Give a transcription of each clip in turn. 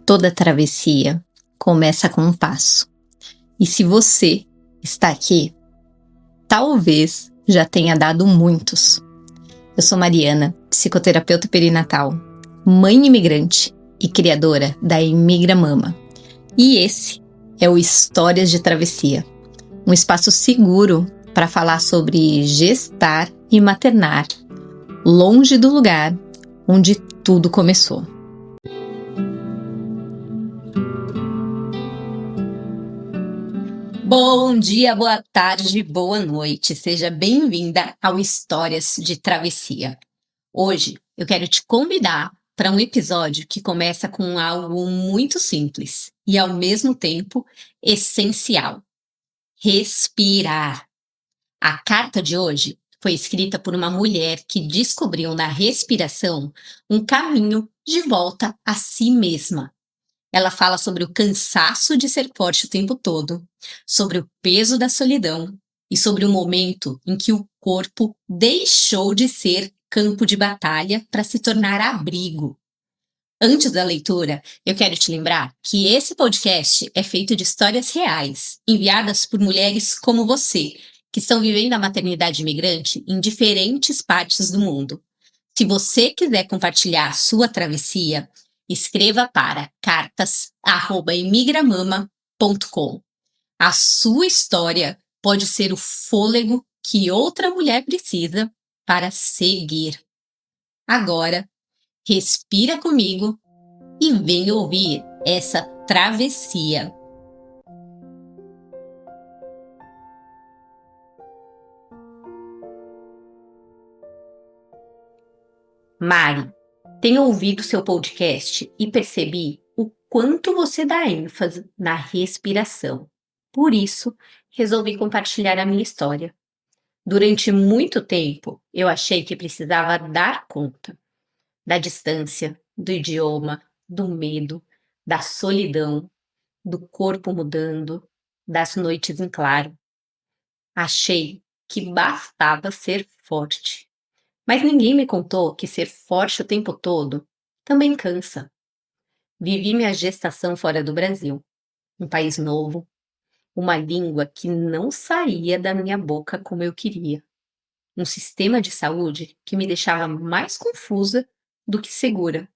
Toda travessia começa com um passo. E se você está aqui, talvez já tenha dado muitos. Eu sou Mariana, psicoterapeuta perinatal, mãe imigrante e criadora da Imigra Mama. E esse é o Histórias de Travessia, um espaço seguro para falar sobre gestar e maternar, longe do lugar onde tudo começou. Bom dia, boa tarde, boa noite. Seja bem-vinda ao Histórias de Travessia. Hoje eu quero te convidar para um episódio que começa com algo muito simples e ao mesmo tempo essencial: respirar. A carta de hoje foi escrita por uma mulher que descobriu na respiração um caminho de volta a si mesma. Ela fala sobre o cansaço de ser forte o tempo todo, sobre o peso da solidão e sobre o momento em que o corpo deixou de ser campo de batalha para se tornar abrigo. Antes da leitura, eu quero te lembrar que esse podcast é feito de histórias reais, enviadas por mulheres como você, que estão vivendo a maternidade imigrante em diferentes partes do mundo. Se você quiser compartilhar sua travessia, escreva para cartas@imigramama.com. A sua história pode ser o fôlego que outra mulher precisa para seguir. Agora, respira comigo e vem ouvir essa travessia. Mari, tenho ouvido seu podcast e percebi o quanto você dá ênfase na respiração. Por isso, resolvi compartilhar a minha história. Durante muito tempo, eu achei que precisava dar conta da distância, do idioma, do medo, da solidão, do corpo mudando, das noites em claro. Achei que bastava ser forte. Mas ninguém me contou que ser forte o tempo todo também cansa. Vivi minha gestação fora do Brasil, um país novo, uma língua que não saía da minha boca como eu queria, um sistema de saúde que me deixava mais confusa do que segura.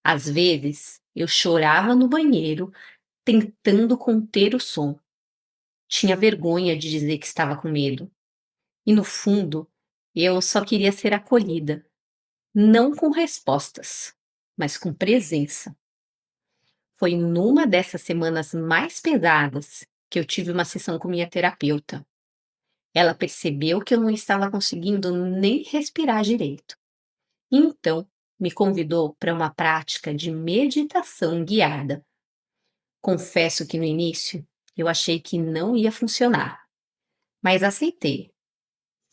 Às vezes, eu chorava no banheiro, tentando conter o som. Tinha vergonha de dizer que estava com medo. E no fundo, eu só queria ser acolhida. Não com respostas, mas com presença. Foi numa dessas semanas mais pesadas que eu tive uma sessão com minha terapeuta. Ela percebeu que eu não estava conseguindo nem respirar direito. Então, me convidou para uma prática de meditação guiada. Confesso que no início eu achei que não ia funcionar, mas aceitei.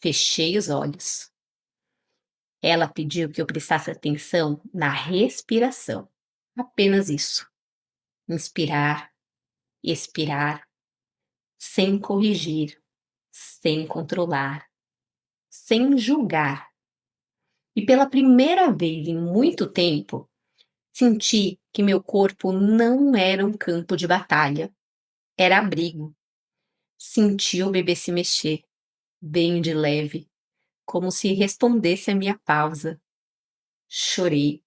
Fechei os olhos. Ela pediu que eu prestasse atenção na respiração. Apenas isso. Inspirar, expirar, sem corrigir, sem controlar, sem julgar. E pela primeira vez em muito tempo, senti que meu corpo não era um campo de batalha, era abrigo. Senti o bebê se mexer, bem de leve, como se respondesse à minha pausa. Chorei.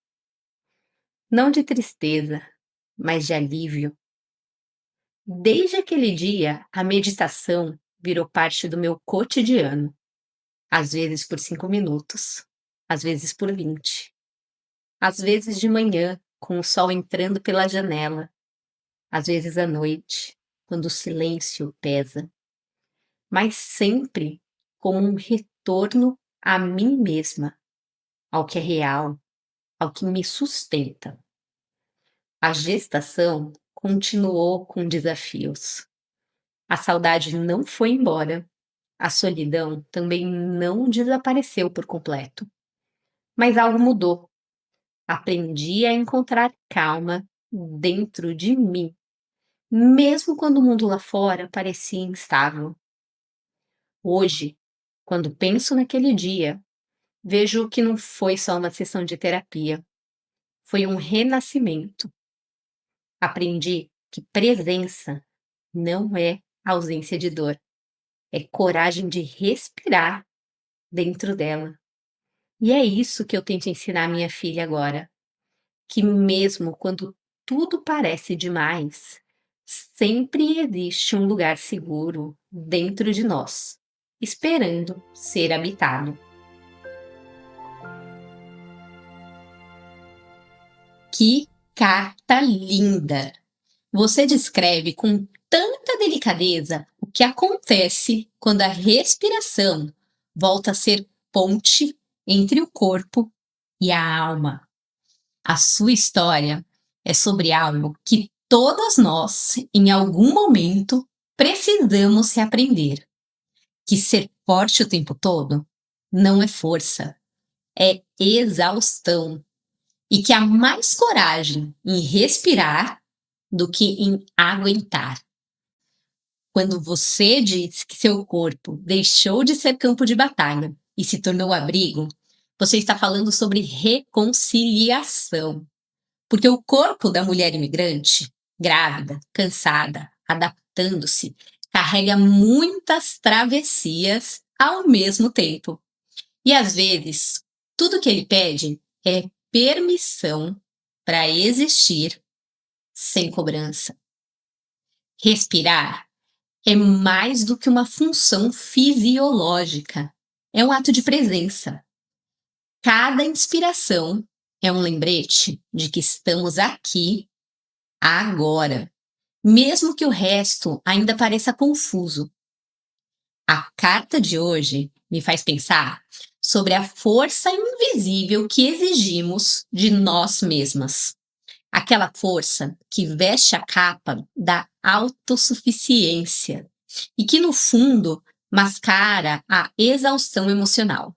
Não de tristeza, mas de alívio. Desde aquele dia, a meditação virou parte do meu cotidiano. Às vezes por 5 minutos, às vezes por 20. Às vezes de manhã, com o sol entrando pela janela. Às vezes à noite, quando o silêncio pesa. Mas sempre como um retorno a mim mesma, ao que é real, ao que me sustenta. A gestação continuou com desafios. A saudade não foi embora. A solidão também não desapareceu por completo. Mas algo mudou. Aprendi a encontrar calma dentro de mim, mesmo quando o mundo lá fora parecia instável. Hoje, quando penso naquele dia, vejo que não foi só uma sessão de terapia. Foi um renascimento. Aprendi que presença não é ausência de dor, é coragem de respirar dentro dela. E é isso que eu tento ensinar à minha filha agora, que mesmo quando tudo parece demais, sempre existe um lugar seguro dentro de nós, esperando ser habitado. Que carta linda! Você descreve com tanta delicadeza o que acontece quando a respiração volta a ser ponte entre o corpo e a alma. A sua história é sobre algo que todas nós, em algum momento, precisamos se aprender. Que ser forte o tempo todo não é força, é exaustão. E que há mais coragem em respirar do que em aguentar. Quando você diz que seu corpo deixou de ser campo de batalha e se tornou abrigo, você está falando sobre reconciliação. Porque o corpo da mulher imigrante, grávida, cansada, adaptando-se, carrega muitas travessias ao mesmo tempo. E às vezes, tudo que ele pede é permissão para existir sem cobrança. Respirar é mais do que uma função fisiológica, é um ato de presença. Cada inspiração é um lembrete de que estamos aqui, agora, mesmo que o resto ainda pareça confuso. A carta de hoje me faz pensar sobre a força invisível que exigimos de nós mesmas. Aquela força que veste a capa da autossuficiência e que, no fundo, mascara a exaustão emocional.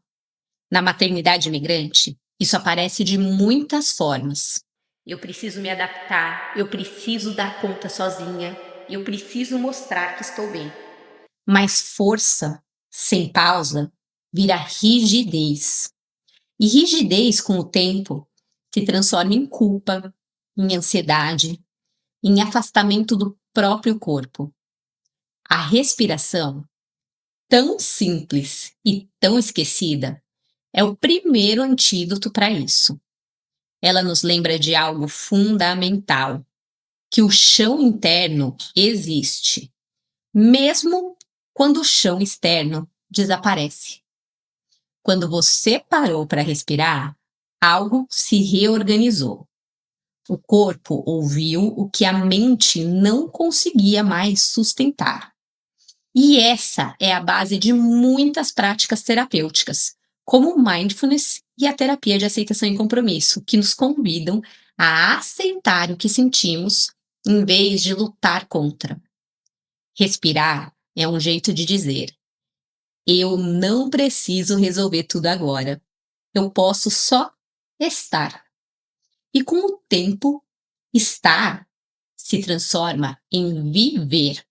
Na maternidade imigrante, isso aparece de muitas formas. Eu preciso me adaptar, eu preciso dar conta sozinha, eu preciso mostrar que estou bem. Mas força, sem pausa, vira rigidez. E rigidez, com o tempo, se transforma em culpa, em ansiedade, em afastamento do próprio corpo. A respiração, tão simples e tão esquecida, é o primeiro antídoto para isso. Ela nos lembra de algo fundamental, que o chão interno existe, mesmo quando o chão externo desaparece. Quando você parou para respirar, algo se reorganizou. O corpo ouviu o que a mente não conseguia mais sustentar. E essa é a base de muitas práticas terapêuticas, como o mindfulness e a terapia de aceitação e compromisso, que nos convidam a aceitar o que sentimos em vez de lutar contra. Respirar é um jeito de dizer: eu não preciso resolver tudo agora. Eu posso só estar. E com o tempo, estar se transforma em viver.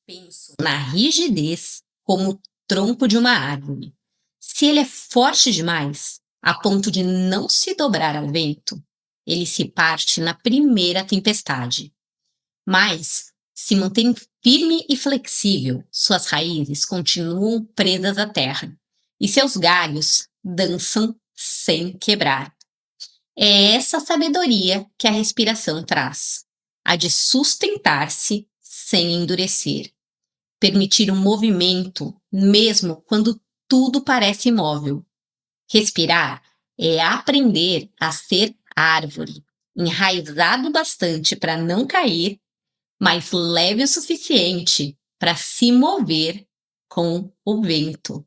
Penso na rigidez como o tronco de uma árvore. Se ele é forte demais, a ponto de não se dobrar ao vento, ele se parte na primeira tempestade. Mas, se mantém firme e flexível, suas raízes continuam presas à terra e seus galhos dançam sem quebrar. É essa sabedoria que a respiração traz, a de sustentar-se sem endurecer, permitir um movimento mesmo quando tudo parece imóvel. Respirar é aprender a ser árvore, enraizado bastante para não cair, mas leve o suficiente para se mover com o vento.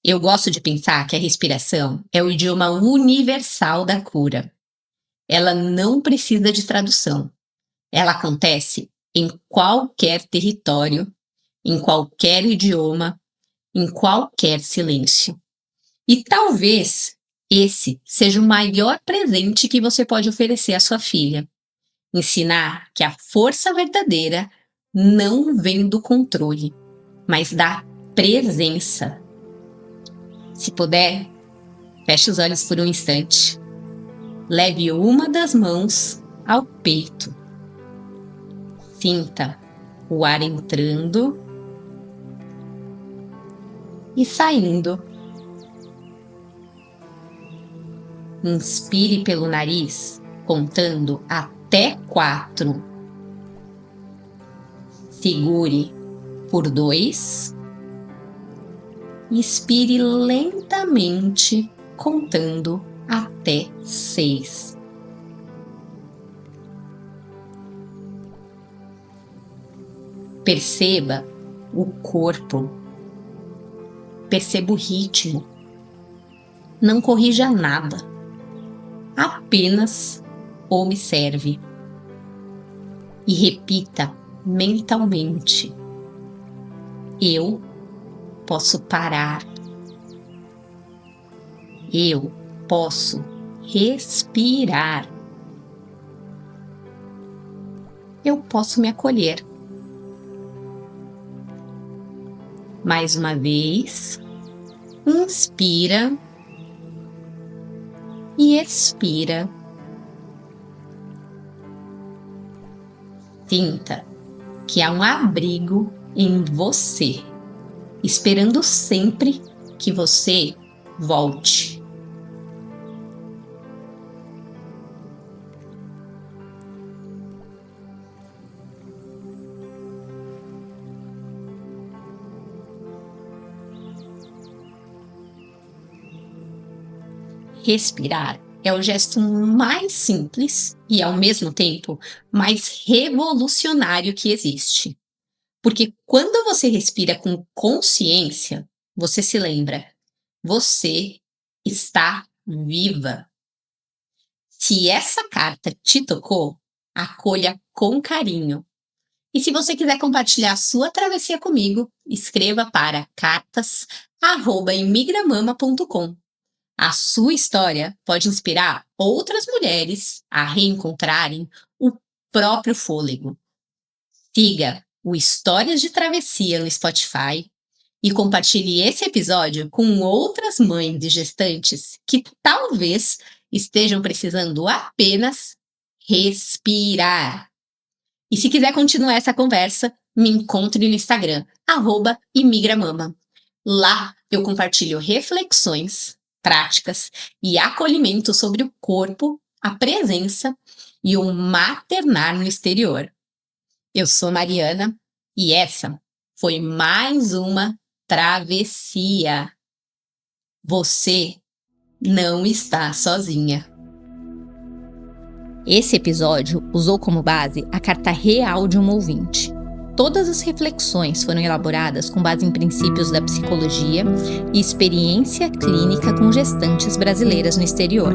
Eu gosto de pensar que a respiração é o idioma universal da cura. Ela não precisa de tradução. Ela acontece em qualquer território, em qualquer idioma, em qualquer silêncio. E talvez esse seja o maior presente que você pode oferecer à sua filha. Ensinar que a força verdadeira não vem do controle, mas da presença. Se puder, feche os olhos por um instante. Leve uma das mãos ao peito. Sinta o ar entrando e saindo. Inspire pelo nariz, contando até 4. Segure por 2. Expire lentamente, contando até 6. Perceba o corpo. Perceba o ritmo. Não corrija nada. Apenas observe. E repita mentalmente: eu posso parar. Eu posso respirar. Eu posso me acolher. Mais uma vez, inspira e expira. Sinta que há um abrigo em você, esperando sempre que você volte. Respirar é o gesto mais simples e, ao mesmo tempo, mais revolucionário que existe. Porque quando você respira com consciência, você se lembra: você está viva. Se essa carta te tocou, acolha com carinho. E se você quiser compartilhar sua travessia comigo, escreva para cartas@imigramama.com. A sua história pode inspirar outras mulheres a reencontrarem o próprio fôlego. Siga o Histórias de Travessia no Spotify e compartilhe esse episódio com outras mães e gestantes que talvez estejam precisando apenas respirar. E se quiser continuar essa conversa, me encontre no Instagram, @imigramama. Lá eu compartilho reflexões, práticas e acolhimento sobre o corpo, a presença e o maternar no exterior. Eu sou Mariana e essa foi mais uma travessia. Você não está sozinha. Esse episódio usou como base a carta real de uma ouvinte. Todas as reflexões foram elaboradas com base em princípios da psicologia e experiência clínica com gestantes brasileiras no exterior.